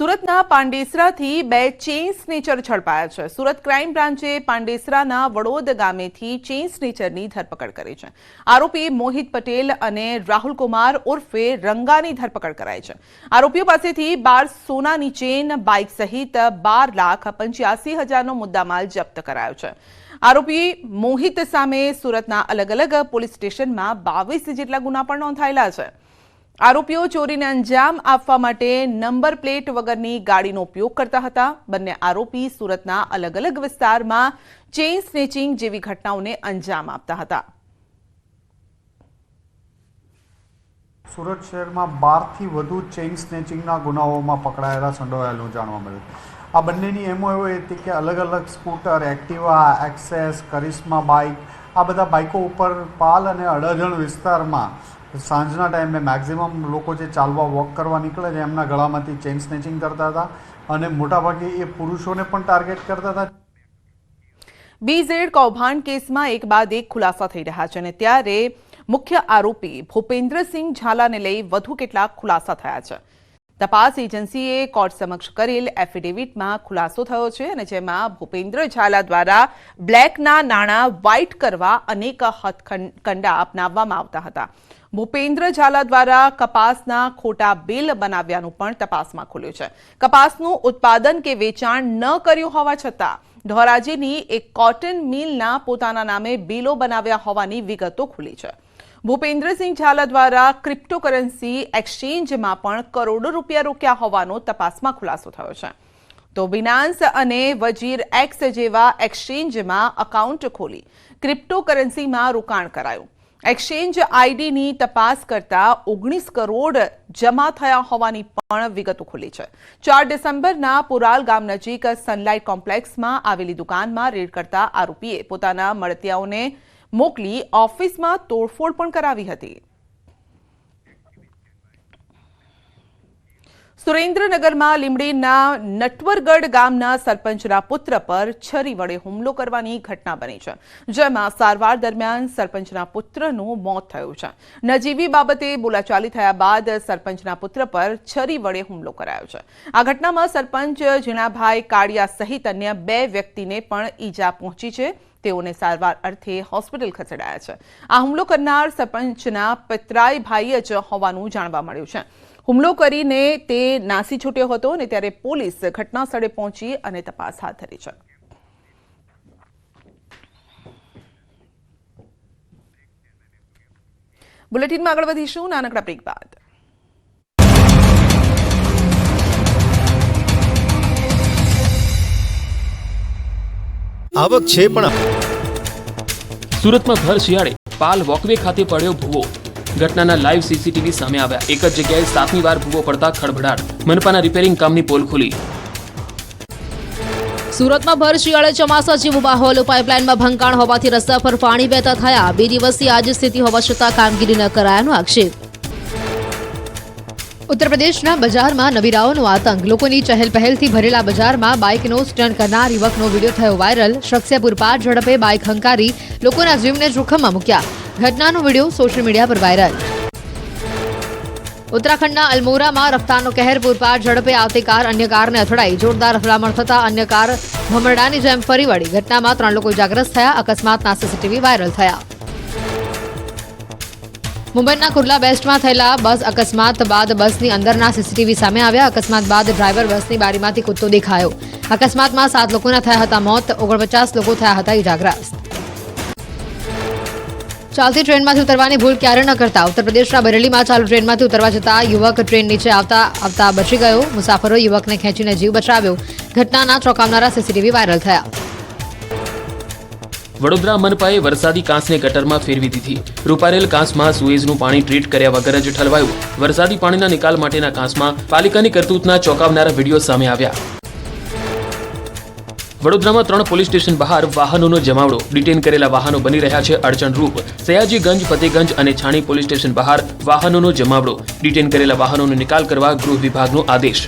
સુરતના પાંડેસરાથી બે chain snatcher ઝડપાયા છે। સુરત ક્રાઇમ બ્રાન્ચે પાંડેસરાના વડોદ ગામેથી ચેઇન સ્નેચરની ધરપકડ કરી છે। આરોપી મોહિત પટેલ અને રાહુલ કુમાર ઉર્ફે રંગાની ધરપકડ કરાઈ છે। આરોપીઓ પાસેથી 12 સોનાની ચેઇન, બાઇક સહિત 12,85,000નો મુદ્દામાલ જપ્ત કરાયો છે। આરોપી મોહિત સામે સુરતના અલગ અલગ પોલીસ સ્ટેશનમાં 22 જેટલા ગુના પણ નોંધાયેલા છે। આરોપીઓ ચોરીને અંજામ આપવા માટે નંબર પ્લેટ વગરની ગાડીનો ઉપયોગ કરતા હતા। બંને આરોપી સુરતના અલગ અલગ વિસ્તારમાં ચેઇન સ્નેચિંગ જેવી ઘટનાઓને અંજામ આપતા હતા। સુરત શહેરમાં 12થી વધુ ચેઇન સ્નેચિંગના ગુનાઓમાં પકડાયેલા સંડોવાયેલું જાણવા મળ્યું। આ બંનેની એમો એવો હતી કે અલગ અલગ સ્કૂટર, એક્ટિવા, એક્સેસ, કરિશ્મા બાઇક, આ બધા બાઇકો ઉપર પાલ અને અડાજણ વિસ્તારમાં સાંજના ટાઈમે મેક્સિમમ લોકો જે ચાલવા વોક કરવા નીકળે છે એમના ગળામાંથી ચેઇન સ્નેચિંગ કરતા હતા અને મોટાભાગે એ પુરુષોને પણ ટાર્ગેટ કરતા હતા। બીઝેડ કૌભાંડ કેસમાં એક બાદ એક ખુલાસા થઈ રહ્યા છે અને ત્યારે મુખ્ય આરોપી ભૂપેન્દ્રસિંહ ઝાલાને લઈ વધુ કેટલાક ખુલાસા થયા છે। તપાસ એજન્સીએ કોર્ટ સમક્ષ કરેલ એફિડેવિટમાં ખુલાસો થયો છે અને જેમાં ભૂપેન્દ્ર ઝાલા દ્વારા બ્લેકના નાણાં વ્હાઇટ કરવા અનેક હથકંડા અપનાવવામાં આવતા હતા। ભૂપેન્દ્ર ઝાલા દ્વારા કપાસના ખોટા બિલ બનાવ્યાનું પણ તપાસમાં ખુલ્યું છે। કપાસનું ઉત્પાદન કે વેચાણ ન કર્યું હોવા છતાં ધોરાજીની એક કોટન મિલના પોતાના નામે બિલો બનાવ્યા હોવાની વિગતો ખુલી છે। ભૂપેન્દ્રસિંહ ઝાલા દ્વારા ક્રિપ્ટોકરન્સી એક્સચેન્જમાં પણ કરોડો રૂપિયા રોક્યા હોવાનો તપાસમાં ખુલાસો થયો છે। તો બિનાન્સ અને વજીર એક્સ જેવા એક્સચેન્જમાં અકાઉન્ટ ખોલી ક્રિપ્ટોકરન્સીમાં રોકાણ કરાયું। એક્સચેન્જ આઈડીની તપાસ કરતા 19 કરોડ જમા થયા હોવાની પણ વિગતો ખુલી છે। 4 ડિસેમ્બરના પુરાલ ગામ નજીક સનલાઇટ કોમ્પ્લેક્સમાં આવેલી દુકાનમાં રેડ કરતા આરોપીએ પોતાના મળતિયાઓને મોકલી ઓફિસમાં તોડફોડ પણ કરાવી હતી। સુરેન્દ્રનગરમાં લીંબડીના નટવરગઢ ગામના સરપંચના પુત્ર પર છરી વડે હુમલો કરવાની ઘટના બની છે, જેમાં સારવાર દરમિયાન સરપંચના પુત્રનું મોત થયું છે। નજીવી બાબતે બોલાચાલી થયા બાદ સરપંચના પુત્ર પર છરી વડે હુમલો કરાયો છે। આ ઘટનામાં સરપંચ જીણાભાઈ કાળિયા સહિત અન્ય 2 વ્યક્તિને પણ ઈજા પહોંચી છે। તેઓને સારવાર અર્થે હોસ્પિટલ ખસેડાયા છે। આ હુમલો કરનાર સરપંચના પિતરાઈ ભાઈ જ હોવાનું જાણવા મળ્યું છે। હુમલો કરીને તે નાસી છૂટ્યો હતો અને ત્યારે પોલીસ ઘટના સ્થળે પહોંચી અને તપાસ હાથ ધરી છે। બુલેટિનમાં આગળ વધીશું નાનકડા બ્રેક બાદ। આવક છે પણ સુરતમાં ભર શિયાળે પાલ વોકવે ખાતે પડ્યો ભૂવો। ઘટનાના લાઈવ સીસીટીવી સામે આવ્યા। એક જ જગ્યાએ 7મી વાર ભૂવો પડતા ખળભળાટ। મનપાના રિપેરિંગ કામની પોલ ખુલી। સુરતમાં ભર શિયાળે ચોમાસા જેવો માહોલ। પાઇપલાઇનમાં ભંગાણ હોવાથી રસ્તા પર પાણી વહેતા થયા। 2 દિવસથી આ જ સ્થિતિ હોવા છતાં કામગીરી ન કરાયાનો આક્ષેપ। ઉત્તર પ્રદેશના બજારમાં નવીરાઓનો આતંક। લોકોની ચહેલપહેલથી ભરેલા બજારમાં બાઇકનો સ્ટન્ટ કરનાર યુવકનો વિડીયો થયો વાયરલ। શખ્સે પૂરપાટ ઝડપે બાઇક હંકારી લોકોના જીવને જોખમમાં મૂક્યા। ઘટનાનો વિડીયો સોશિયલ મીડિયા પર વાયરલ। ઉત્તરાખંડના અલ્મોરામાં રફતારનો કહેર। પૂરપાટ ઝડપે આવતી કાર અન્ય કારને અથડાઈ। જોરદાર અથડામણ થતા અન્ય કાર ભમરડાની જેમ ફરી વળી। ઘટનામાં 3 લોકો ઇજાગ્રસ્ત થયા। અકસ્માતના સીસીટીવી વાયરલ થયા। મુંબઈના કુર્લા બેસ્ટમાં થયેલા બસ અકસ્માત બાદ બસની અંદરના સીસીટીવી સામે આવ્યા। અકસ્માત બાદ ડ્રાઈવર બસની બારીમાંથી કૂદતો દેખાયો। અકસ્માતમાં 7 લોકોના થયા હતા મોત। 49 લોકો થયા હતા ઇજાગ્રસ્ત। ચાલતી ટ્રેનમાંથી ઉતરવાની ભૂલ ક્યારે ન કરતા। ઉત્તર પ્રદેશના બરેલીમાં ચાલુ ટ્રેનમાંથી ઉતરવા જતા યુવક ટ્રેન નીચે આવતા બચી ગયો। મુસાફરોએ યુવકને ખેંચીને જીવ બચાવ્યો। ઘટનાના ચોંકાવનારા સીસીટીવી વાયરલ થયા। વડોદરા મનપાએ વરસાદી કાંસને ગટરમાં ફેરવી દીધી। રૂપારેલ કાંસમાં સુએઝનું પાણી ટ્રીટ કર્યા વગર જ ઠલવાયું। વરસાદી પાણીના નિકાલ માટેના કાંસમાં પાલિકાની કરતૂતના ચોંકાવનારા વિડીયો સામે આવ્યા। વડોદરામાં 3 પોલીસ સ્ટેશન બહાર વાહનોનો જમાવડો। ડિટેન કરેલા વાહનો બની રહ્યા છે અડચણરૂપ। સયાજીગંજ, ફતેગંજ અને છાણી પોલીસ સ્ટેશન બહાર વાહનોનો જમાવડો। ડિટેન કરેલા વાહનોનો નિકાલ કરવા ગૃહ વિભાગનો આદેશ।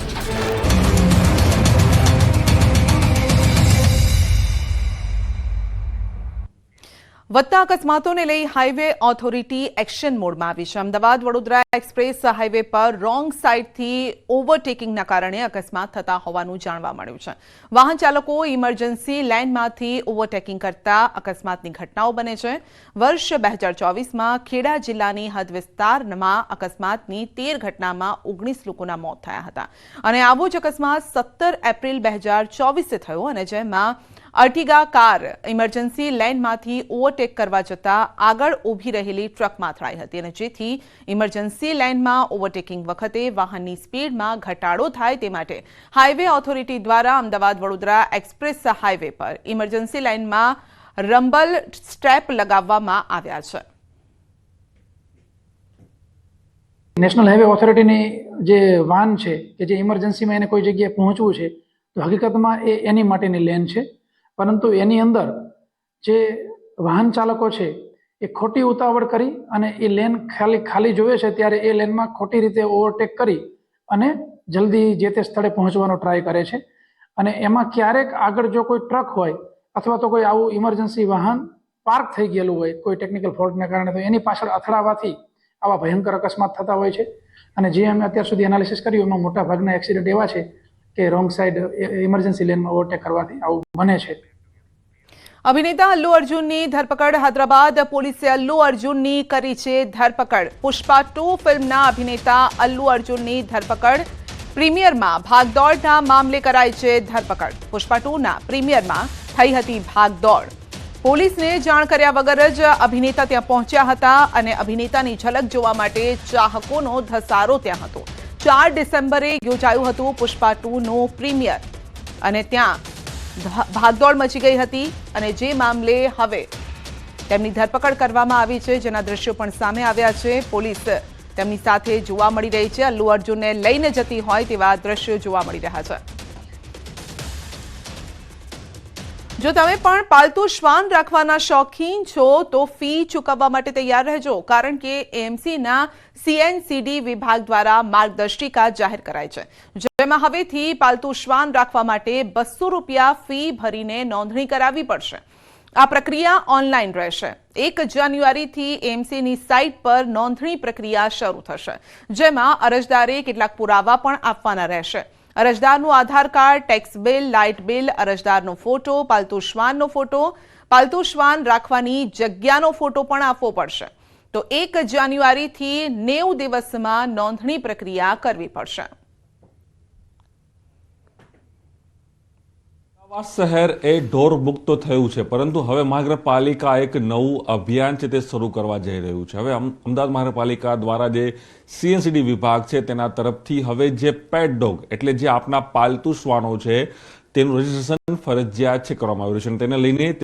વધતા અકસ્માતોને લઈ હાઈવે ઓથોરિટી એક્શન મોડમાં આવી છે. અમદાવાદ વડોદરા એક્સપ્રેસ હાઈવે પર રોંગ સાઈડથી ઓવરટેકિંગના કારણે અકસ્માત થતા હોવાનું જાણવા મળ્યું છે. વાહન ચાલકો ઇમરજન્સી લેનમાંથી ઓવરટેકિંગ કરતા અકસ્માતની ઘટનાઓ બને છે. વર્ષ 2024માં ખેડા જિલ્લાની હદ વિસ્તારમાં અકસ્માતની 13 ઘટનામાં 19 લોકોના મોત થયા હતા અને આવો જ અકસ્માત 17 એપ્રિલ 2024 થયો અને જેમાં અર્ટિગા કાર ઇમરજન્સી લેનમાંથી ઓવરટેક કરવા જતા આગળ ઊભી રહેલી ટ્રકમાં અથડાઈ હતી અને જેથી ઇમરજન્સી લેનમાં ઓવરટેકિંગ વખતે વાહનની સ્પીડમાં ઘટાડો થાય તે માટે હાઈવે ઓથોરિટી દ્વારા અમદાવાદ વડોદરા એક્સપ્રેસ હાઈવે પર ઇમરજન્સી લેનમાં રંબલ સ્ટ્રેપ લગાવવામાં આવ્યા છે. નેશનલ હાઈવે ઓથોરિટીની જે વાન છે કે જે ઇમરજન્સીમાં એને કોઈ જગ્યાએ પહોંચવું છે તો હકીકતમાં એની માટેની લેન છે, પરંતુ એની અંદર જે વાહન ચાલકો છે એ ખોટી ઉતાવળ કરી અને એ લેન ખાલી જોવે છે ત્યારે એ લેનમાં ખોટી રીતે ઓવરટેક કરી અને જલ્દી જે તે સ્થળે પહોંચવાનો ટ્રાય કરે છે અને એમાં ક્યારેક આગળ જો કોઈ ટ્રક હોય અથવા તો કોઈ આવું ઇમરજન્સી વાહન પાર્ક થઈ ગયેલું હોય કોઈ ટેકનિકલ ફોલ્ટને કારણે તો એની પાછળ અથડાવાથી આવા ભયંકર અકસ્માત થતા હોય છે. અને જે અમે અત્યાર સુધી એનાલિસિસ કર્યું એમાં મોટા ભાગના એક્સિડન્ટ એવા છે કે રોંગ સાઈડ ઇમરજન્સી લેનમાં ઓવરટેક કરવાથી આવું બને છે. અભિનેતા અલ્લુ અર્જુનની ધરપકડ. હૈદરાબાદ પોલીસે અલ્લુ અર્જુનની કરી છે ધરપકડ. પુષ્પા 2 ફિલ્મના અભિનેતા અલ્લુ અર્જુનની ધરપકડ. પ્રીમિયરમાં ભાગદોડના મામલે કરાઈ છે ધરપકડ. પુષ્પા 2ના પ્રીમિયરમાં થઈ હતી ભાગદોડ. પોલીસને જાણ કર્યા વગર જ અભિનેતા ત્યાં પહોંચ્યા હતા અને અભિનેતાની ઝલક જોવા માટે ચાહકોનો ધસારો ત્યાં હતો. 4 ડિસેમ્બરે યોજાયું હતું પુષ્પા 2નું પ્રીમિયર અને ત્યાં ભાગદોડ મચી ગઈ હતી અને જે મામલે હવે તેમની ધરપકડ કરવામાં આવી છે, જેના દ્રશ્યો પણ સામે આવ્યા છે. પોલીસ તેમની સાથે જોવા મળી રહી છે. અલ્લુ અર્જુનને લઈને જતી હોય તેવા દ્રશ્યો જોવા મળી રહ્યા છે. જો તમે પણ પાલતુ શ્વાન રાખવાના શોખીન છો તો ફી ચૂકવવા માટે તૈયાર રહેજો, કારણ કે એએમસીના CNCD વિભાગ દ્વારા માર્ગદર્શિકા જાહેર કરાઈ છે, જેમાં હવેથી પાલતુ શ્વાન રાખવા માટે 200 રૂપિયા ફી ભરીને નોંધણી કરાવવી પડશે. આ પ્રક્રિયા ઓનલાઈન રહેશે. 1 જાન્યુઆરીથી એએમસીની સાઇટ પર નોંધણી પ્રક્રિયા શરૂ થશે, જેમાં અરજદારે કેટલાક પુરાવા પણ આપવાના રહેશે. અરજદારનું Aadhaar card, tax bill, light bill, અરજદારનો ફોટો, પાલતુ શ્વાનનો ફોટો, પાલતુ શ્વાન રાખવાની જગ્યાનો ફોટો પણ આપવો પડશે. તો 1 જાન્યુઆરીથી 90 દિવસમાં નોંધણી પ્રક્રિયા કરવી પડશે. અમદાવાદ શહેર એ ઢોર મુક્ત તો થયું છે, પરંતુ હવે મહાનગરપાલિકા એક નવું અભિયાન છે તે શરૂ કરવા જઈ રહ્યું છે. હવે અમદાવાદ મહાનગરપાલિકા દ્વારા જે CNCD વિભાગ છે તેના તરફથી હવે જે પેટ ડોગ એટલે જે આપના પાલતુ શ્વાનો છે તેનું રજીસ્ટ્રેશન ફરજિયાત છે કરવામાં આવ્યું છે. તેને લઈને